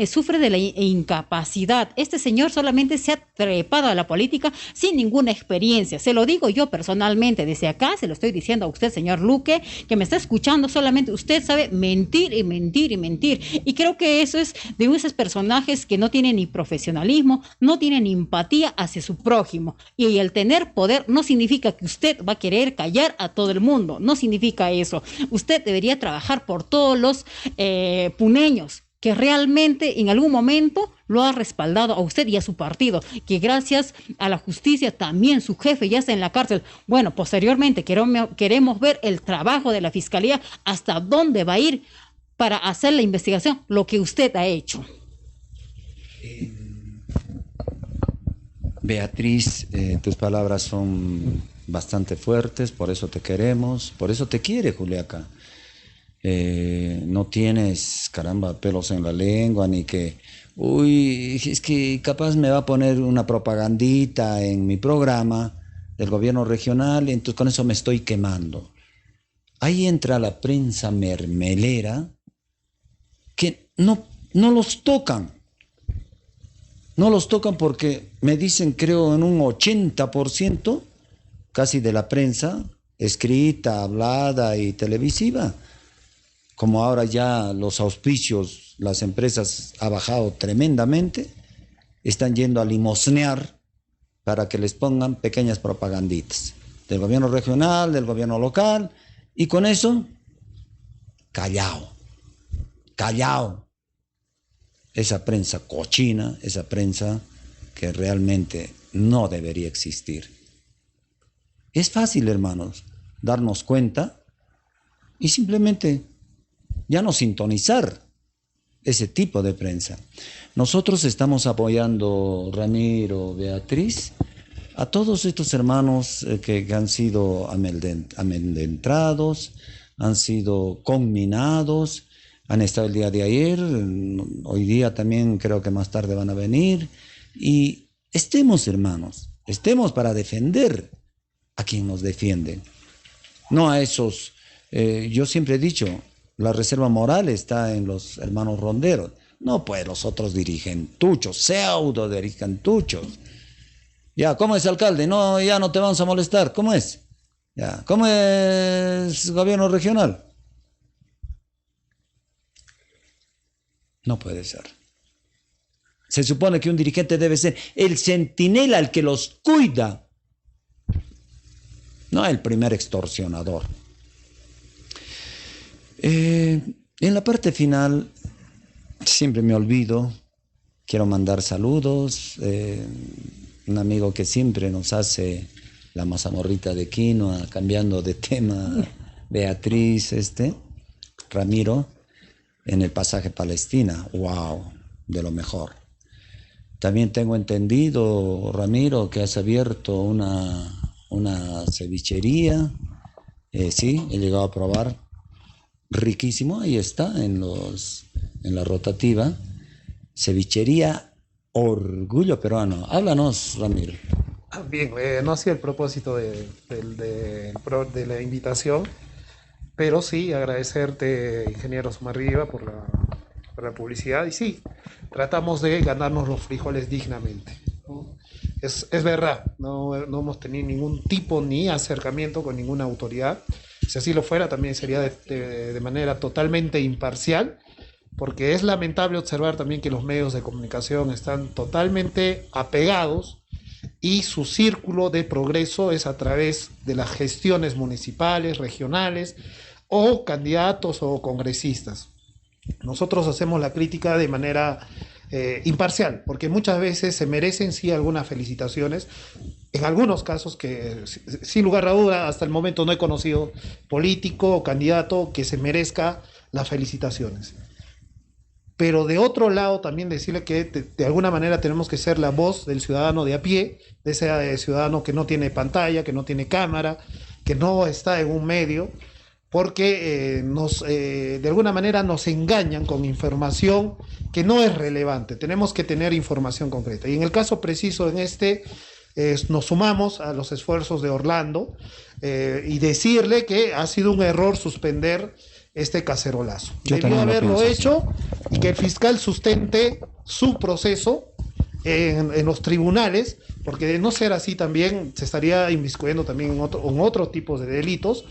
Speaker 2: sufre de la incapacidad. Este señor solamente se ha trepado a la política sin ninguna experiencia. Se lo digo yo personalmente, desde acá se lo estoy diciendo a usted, señor Luque, que me está escuchando. Solamente usted sabe mentir y mentir y mentir. Y creo que eso es de esos personajes que no tienen ni profesionalismo, no tienen ni empatía hacia su prójimo. Y el tener poder no significa que usted va a querer callar a todo el mundo. No significa eso. Usted debería trabajar por todos los puneños que realmente en algún momento lo ha respaldado a usted y a su partido, que gracias a la justicia también su jefe ya está en la cárcel. Bueno, posteriormente queremos ver el trabajo de la fiscalía, hasta dónde va a ir para hacer la investigación, lo que usted ha hecho.
Speaker 1: Beatriz, tus palabras son bastante fuertes, por eso te queremos, por eso te quiere Juliaca. No tienes, caramba, pelos en la lengua, ni que, uy, es que capaz me va a poner una propagandita en mi programa del gobierno regional, y entonces con eso me estoy quemando. Ahí entra la prensa mermelera que no los tocan. No los tocan porque me dicen, creo, en un 80% casi de la prensa, escrita, hablada y televisiva. Como ahora ya los auspicios, las empresas ha bajado tremendamente, están yendo a limosnear para que les pongan pequeñas propaganditas del gobierno regional, del gobierno local, y con eso, callao. Esa prensa cochina, esa prensa que realmente no debería existir. Es fácil, hermanos, darnos cuenta y simplemente ya no sintonizar ese tipo de prensa. Nosotros estamos apoyando, Ramiro, Beatriz, a todos estos hermanos que han sido amedrentados, han sido conminados, han estado el día de ayer, hoy día también creo que más tarde van a venir. Y estemos, hermanos, estemos para defender a quien nos defienden, no a esos. Yo siempre he dicho, la reserva moral está en los hermanos ronderos, no pues los otros dirigentuchos, pseudo dirigentuchos. Ya, ¿cómo es, alcalde? No, ya no te vamos a molestar. ¿Cómo es? Ya, ¿cómo es gobierno regional? No puede ser. Se supone que un dirigente debe ser el centinela, el que los cuida, no el primer extorsionador. En la parte final, siempre me olvido, quiero mandar saludos. Un amigo que siempre nos hace la mazamorrita de quinoa, cambiando de tema, Beatriz, Ramiro, en el pasaje Palestina. ¡Wow! De lo mejor. También tengo entendido, Ramiro, que has abierto una cevichería. Sí, he llegado a probar. Riquísimo, ahí está, en la rotativa. Cevichería Orgullo Peruano. Háblanos, Ramiro.
Speaker 3: Bien, no ha sido el propósito de la invitación, pero sí agradecerte, ingeniero Sumarriba, por la publicidad. Y sí, tratamos de ganarnos los frijoles dignamente, ¿no? Es verdad, no hemos tenido ningún tipo ni acercamiento con ninguna autoridad. Si así lo fuera, también sería de manera totalmente imparcial, porque es lamentable observar también que los medios de comunicación están totalmente apegados y su círculo de progreso es a través de las gestiones municipales, regionales o candidatos o congresistas. Nosotros hacemos la crítica de manera imparcial, porque muchas veces se merecen sí algunas felicitaciones. En algunos casos que sin lugar a duda hasta el momento no he conocido político o candidato que se merezca las felicitaciones. Pero de otro lado también decirle que de alguna manera tenemos que ser la voz del ciudadano de a pie, de ese ciudadano que no tiene pantalla, que no tiene cámara, que no está en un medio, porque de alguna manera nos engañan con información que no es relevante. Tenemos que tener información concreta. Y en el caso preciso nos sumamos a los esfuerzos de Orlando y decirle que ha sido un error suspender este cacerolazo. Debió haberlo hecho y que el fiscal sustente su proceso en los tribunales, porque de no ser así también se estaría inmiscuyendo también en otro tipo de delitos,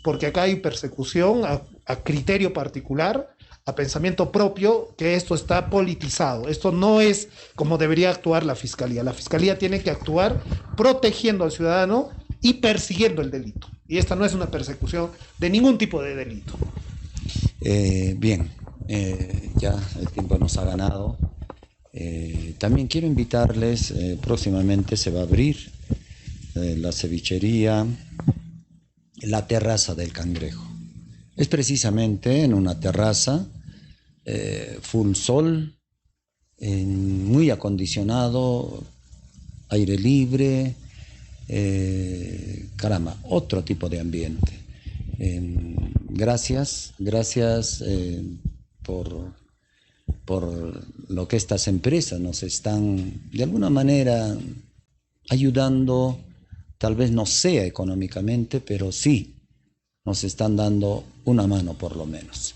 Speaker 3: porque acá hay persecución a criterio particular, a pensamiento propio, que esto está politizado. Esto no es como debería actuar la fiscalía. La fiscalía tiene que actuar protegiendo al ciudadano y persiguiendo el delito. Y esta no es una persecución de ningún tipo de delito.
Speaker 1: Bien, ya el tiempo nos ha ganado. También quiero invitarles, próximamente se va a abrir la cevichería, la terraza del Cangrejo. Es precisamente en una terraza, full sol, muy acondicionado, aire libre, caramba, otro tipo de ambiente. Gracias por lo que estas empresas nos están de alguna manera ayudando, tal vez no sea económicamente, pero sí nos están dando una mano por lo menos.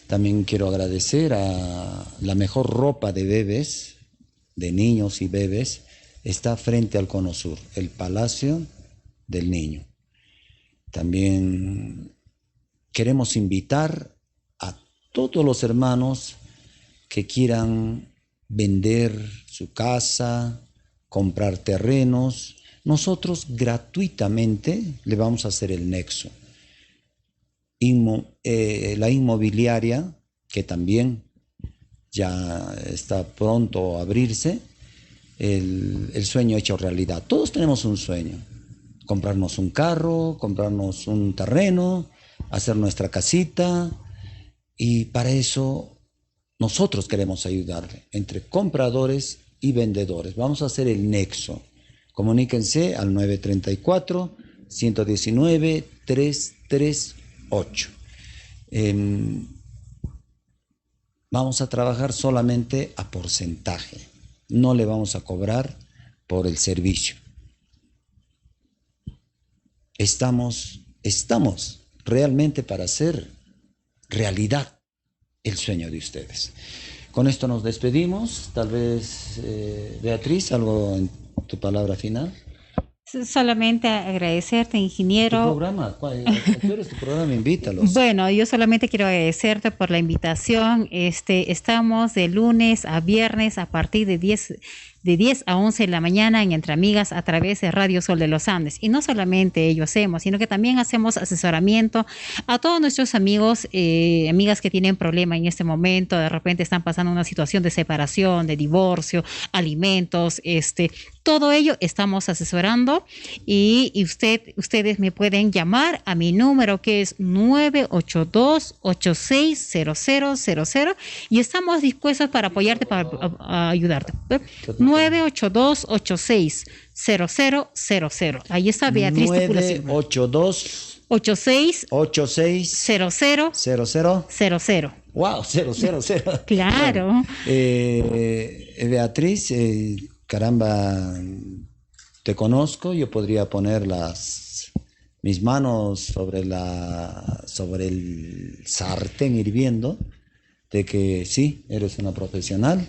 Speaker 1: También quiero agradecer a la mejor ropa de bebés, de niños y bebés, está frente al Cono Sur, el Palacio del Niño. También queremos invitar a todos los hermanos que quieran vender su casa, comprar terrenos. Nosotros gratuitamente le vamos a hacer el nexo. La inmobiliaria, que también ya está pronto a abrirse, el sueño hecho realidad. Todos tenemos un sueño: comprarnos un carro, comprarnos un terreno, hacer nuestra casita, y para eso nosotros queremos ayudarle entre compradores y vendedores. Vamos a hacer el nexo. Comuníquense al 934-119-338. Em, Vamos a trabajar solamente a porcentaje. No le vamos a cobrar por el servicio. Estamos realmente para hacer realidad el sueño de ustedes. Con esto nos despedimos. Tal vez, Beatriz, algo en tu palabra final.
Speaker 2: Solamente agradecerte, ingeniero.
Speaker 1: ¿Tu programa? ¿Qué es tu programa? Invítalos.
Speaker 2: Bueno, yo solamente quiero agradecerte por la invitación. Estamos de lunes a viernes a partir de 10 a 11 de la mañana en Entre Amigas a través de Radio Sol de los Andes. Y no solamente ello hacemos, sino que también hacemos asesoramiento a todos nuestros amigos, amigas que tienen problema en este momento, de repente están pasando una situación de separación, de divorcio, alimentos, todo ello estamos asesorando y ustedes me pueden llamar a mi número que es 982-860000 y estamos dispuestos para apoyarte, para ayudarte. 982-860000. Ahí está Beatriz.
Speaker 1: 982-860000. Wow, 000.
Speaker 2: Claro.
Speaker 1: Bueno, Beatriz, caramba, te conozco, yo podría poner mis manos sobre el sartén hirviendo de que sí, eres una profesional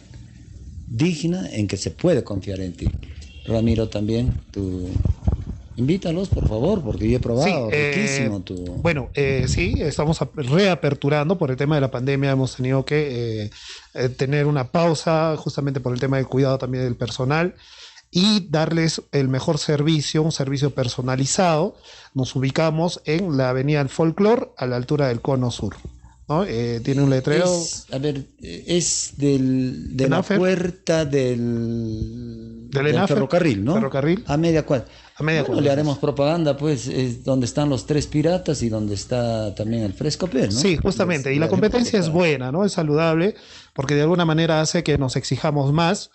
Speaker 1: digna en que se puede confiar en ti. Ramiro, también, tú invítalos, por favor, porque yo he probado, riquísimo tu...
Speaker 3: Bueno, sí, estamos reaperturando por el tema de la pandemia, hemos tenido que tener una pausa justamente por el tema del cuidado también del personal y darles el mejor servicio, un servicio personalizado. Nos ubicamos en la avenida del Folclore, a la altura del Cono Sur, ¿no? Tiene un letrero.
Speaker 1: Es de la puerta del ferrocarril, ¿no?
Speaker 3: Ferrocarril.
Speaker 1: A media cuadra.
Speaker 3: Bueno,
Speaker 1: le haremos propaganda, pues, es donde están los Tres Piratas y donde está también el Frescoper, ¿no?
Speaker 3: Sí, justamente. Y la competencia es buena, ¿no? Es saludable, porque de alguna manera hace que nos exijamos más.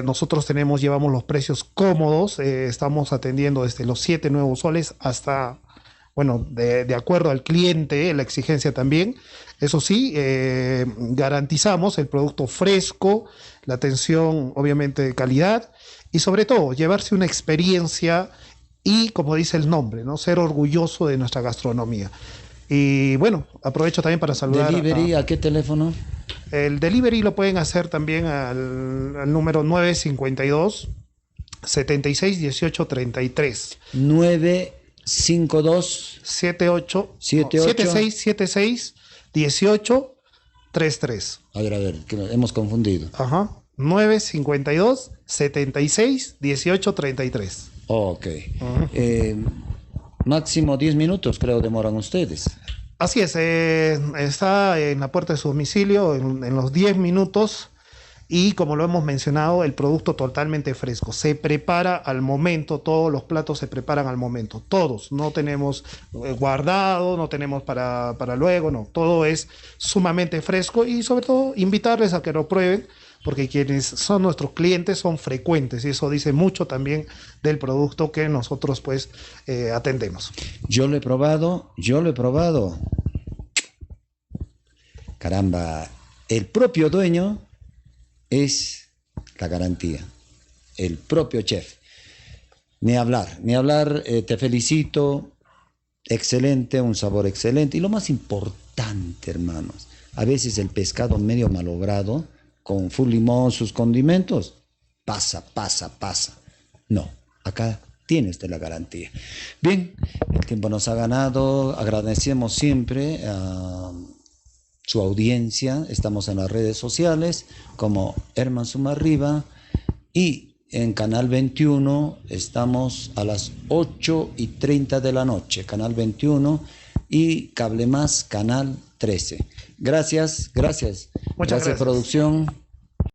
Speaker 3: Nosotros llevamos los precios cómodos, estamos atendiendo desde los 7 nuevos soles hasta, bueno, de acuerdo al cliente, la exigencia también. Eso sí, garantizamos el producto fresco, la atención obviamente de calidad y sobre todo llevarse una experiencia y, como dice el nombre, ¿no? Ser orgulloso de nuestra gastronomía. Y bueno, aprovecho también para saludar.
Speaker 1: ¿Delivery a qué teléfono?
Speaker 3: El delivery lo pueden hacer también al número 952 76 18 33.
Speaker 1: 952
Speaker 3: 76 18 33.
Speaker 1: A ver, que nos hemos confundido.
Speaker 3: Ajá. 952 76 18 33.
Speaker 1: Ok. Máximo 10 minutos creo demoran ustedes.
Speaker 3: Así es, está en la puerta de su domicilio en los 10 minutos y como lo hemos mencionado, el producto totalmente fresco. Se prepara al momento, todos los platos se preparan al momento, todos. No tenemos guardado, no tenemos para luego, no. Todo es sumamente fresco y sobre todo invitarles a que lo prueben, porque quienes son nuestros clientes son frecuentes y eso dice mucho también del producto que nosotros pues atendemos.
Speaker 1: Yo lo he probado. Caramba, el propio dueño es la garantía, el propio chef. Ni hablar, te felicito, excelente, un sabor excelente y lo más importante, hermanos, a veces el pescado medio malogrado con full limón, sus condimentos, pasa. No, acá tienes de la garantía. Bien, el tiempo nos ha ganado, agradecemos siempre a su audiencia, estamos en las redes sociales como Herman Sumarriba y en Canal 21 estamos a las 8:30 de la noche, Canal 21 y Cable Más, Canal 13. Gracias.
Speaker 3: Muchas gracias.
Speaker 1: Producción.